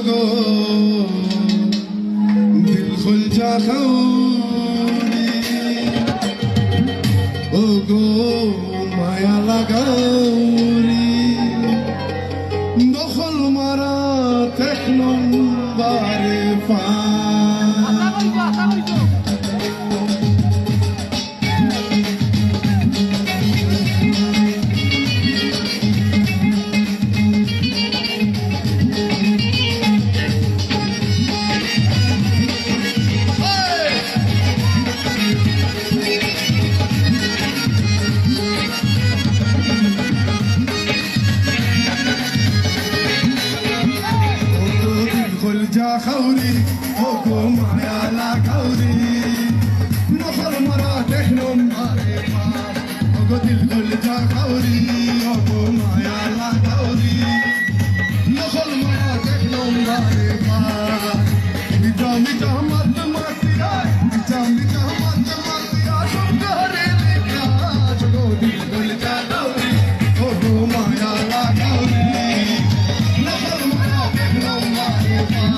গো দিল খুল যা খাউরি ও গো মায়া লাগাউরি দখল মারা এক নম্বরে পা যা খাউরি ও গো মায়া লাগাউরি নখল মারা এক নম্বরে পা ও গো দিল খুল যা খাউরি ও গো মায়া লাগাউরি নখল মারা এক নম্বরে পা মিঠা মিঠা মাত মাতিয়া মিঠা মিঠা মাত মাতিয়া সুন্দরে লেখা গো দিল খুল যা খাউরি ও গো মায়া লাগাউরি নখল মারা এক নম্বরে পা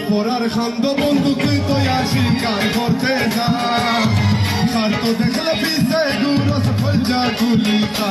পরার খান্দ বন্ধুকে তো শিকার করতে যা সার তো দেখলে পিছে গুরস খোঁজা গুলিকা